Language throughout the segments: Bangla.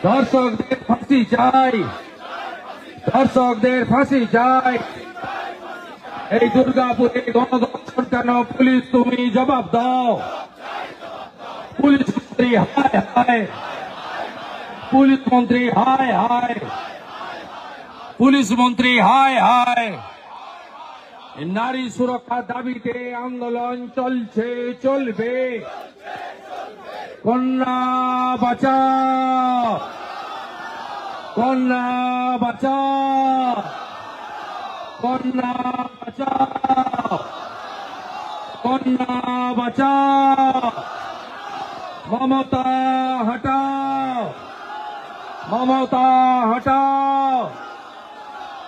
দর্শকদের ফাঁসি চাই, দর্শকদের ফাঁসি চাই। এই দুর্গাপুরে গণধর্ষণ কেন? পুলিশ তুমি জবাব দাও। পুলিশ মন্ত্রী হায় হায়, পুলিশ মন্ত্রী হায় হায়, পুলিশ মন্ত্রী হায় হায়। নারী সুরক্ষার দাবিতে আন্দোলন চলছে, চলবে। কন্যা বাঁচাও, কন্যা বাঁচাও, কন্যা বাঁচাও, কন্যা বাঁচাও। মমতা হটাও, মমতা হটাও,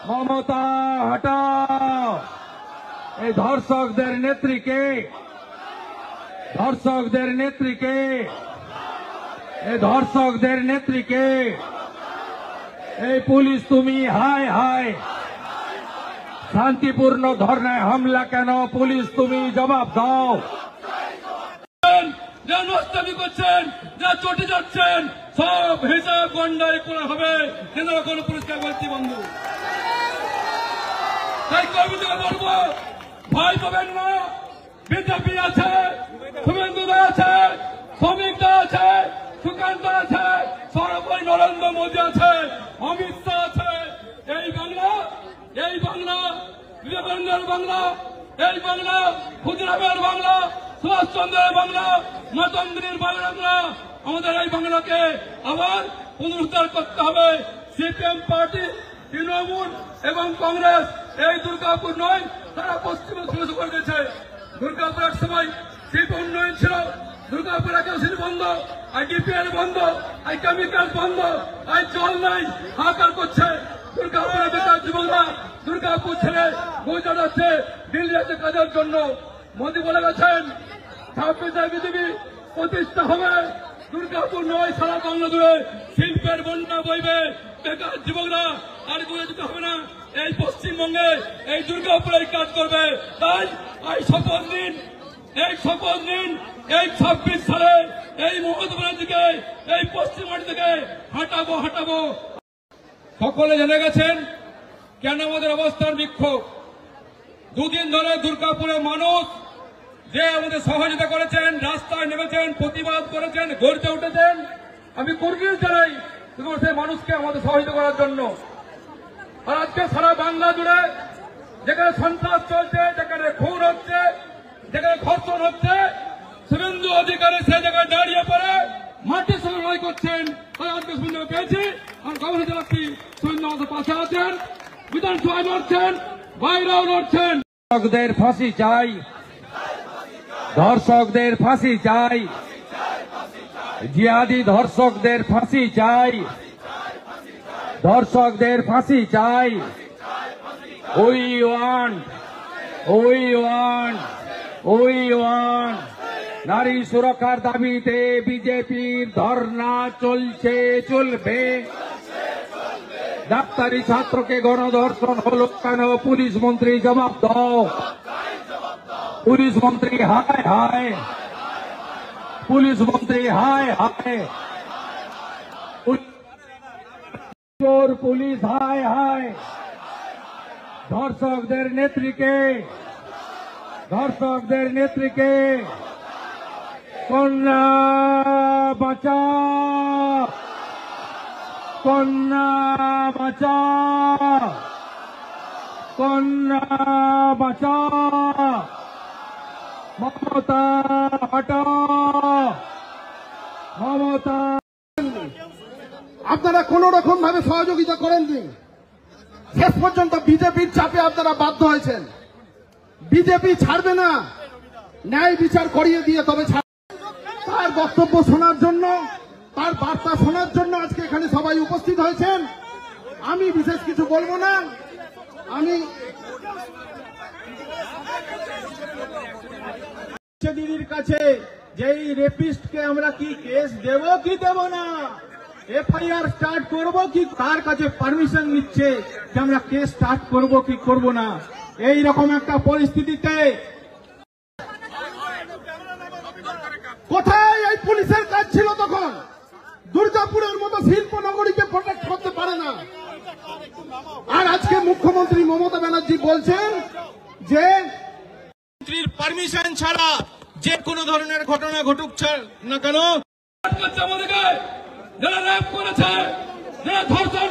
মমতা হটাও। এই ধর্ষকদের নেত্রীকে, ধর্ষকদের নেত্রীকে, এই ধর্ষকদের নেত্রীকে। এই পুলিশ তুমি হায় হায়। শান্তিপূর্ণ ধর্নায় হামলা কেন? পুলিশ তুমি জবাব দাও। যা নষ্টামি করছেন, যা চটে যাচ্ছেন, সব হিসাব গন্ডায় করা হবে। কেন্দ্র কোন পুরস্কার বলছি বন্ধু। তাই কর্মীদের বলবো, ভয় পাবেন না। বিজেপি আছে, শুভেন্দুদা আছে, শ্রমিকদা আছে, সুকান্ত আছে, সর্বোপরি নরেন্দ্র মোদী আছে, অমিত শাহ আছে। এই বাংলা, এই বাংলা বিবেকানন্দের বাংলা, এই বাংলা ক্ষুদিরামের বাংলা, সুভাষচন্দ্রের বাংলা, মাতঙ্গিনীর বাংলা। আমাদের এই বাংলাকে আবার পুনরুদ্ধার করতে হবে। সিপিএম পার্টি, তৃণমূল এবং কংগ্রেস এই দুর্গাপুর নয়, তারা পশ্চিমবঙ্গ ধ্বংস করে দিয়েছে। দুর্গাপুরের সময় শিল্প উন্নয়ন ছিল, দুর্গাপুর একাশির বন্ধ, আইডিপিএল বন্ধ, আই কেমিক্যাল বন্ধ, আই জল নাই, হাহাকার করছে। দুর্গাপুরের বেকার যুবকরা দুর্গাপুর ছেড়ে গুজরাট যাচ্ছে, দিল্লি যাচ্ছে কাজের জন্য। মোদী বলে গেছেন 26 বিজেপি প্রতিষ্ঠা হবে। দুর্গাপুর নয়, সারা বাংলা জুড়ে শিল্পের বন্যা বইবে। বেকার যুবকরা আর ঘুরে যেতে হবে না, এই পশ্চিমবঙ্গে এই দুর্গাপুরে কাজ করবে। তাই এই শপথ নিন, এই শপথ নিন। এই 26 সালে এই মহৎপুরের দিকে, এই পশ্চিমবঙ্গ থেকে হাঁটাবো, হাঁটাবো। সকলে জেনে গেছেন কেন আমাদের অবস্থান বিক্ষোভ। দুদিন ধরে দুর্গাপুরে মানুষ যে আমাদের সহযোগিতা করেছেন, রাস্তায় নেমেছেন, প্রতিবাদ করেছেন, গর্জে উঠেছেন। আমি কুর্গিল জানাই সেই মানুষকে আমাদের সহযোগিতা করার জন্য। আর আজকে সারা বাংলা জুড়ে যেখানে সন্ত্রাস চলছে, যেখানে খুন হচ্ছে, যেখানে ধর্ষণ হচ্ছে, শুভেন্দু অধিকারী সে জায়গায় দাঁড়িয়ে পড়ে মাটির সঙ্গে লড়াই করছেন। আজকে শুনতে পেয়েছি, আমি খবর জানাচ্ছি শুভেন্দু আমাদের পাশে আছেন, বিধানসভায় লড়ছেন, বাইরেও লড়ছেন। ধর্ষকদের ফাঁসি চাই, ধর্ষকদের ফাঁসি চাই, জিহাদি ধর্ষকদের ফাঁসি চাই, ধর্ষকদের ফাঁসি চাই। We want, we want, we want. নারী সুরক্ষার দাবিতে বিজেপির ধর্না চলছে, চলবে। ডাক্তারি ছাত্রকে গণধর্ষণ হলো কেন? পুলিশ মন্ত্রী জবাব দাও। পুলিশ মন্ত্রী হায় হায়, পুলিশ মন্ত্রী হায় হায়, পুলিশ হায় হায়। ধর্ষকদের নেত্রীকে, ধর্ষকদের নেত্রীকে কন্যা বাঁচাও, কন্যা বাঁচাও, কন্যা বাঁচাও। মমতা হটাও, মমতা। আপনারা কোন রকম ভাবে সহযোগিতা করেননি। শেষ পর্যন্ত বিজেপির চাপে আপনারা বাধ্য হয়েছেন। বিজেপি ছাড়বে না, ন্যায় বিচার করিয়ে দিয়ে তবে তার বক্তব্য শোনার জন্য, তার বার্তা শোনার জন্য আজকে এখানে সবাই উপস্থিত হয়েছেন। আমি বিশেষ কিছু বলবো না। আমি দিদির কাছে যেই রেপিস্টকে আমরা কি কেস দেব কি দেব না, এফআইআর স্টার্ট করব কি, তার কাছে পারমিশন নিচ্ছে যে আমরা কেস স্টার্ট করব কি করব না। এই রকম একটা পরিস্থিতিতে কোথায় এই পুলিশের কাজ ছিল তখন? আর আজকে মুখ্যমন্ত্রী মমতা ব্যানার্জি বলছেন যে মন্ত্রীর পারমিশন ছাড়া যে কোনো ধরনের ঘটনা ঘটুক না কেন আমাদেরকে যারা র্যাপ করেছে, যারা ধর্ষণ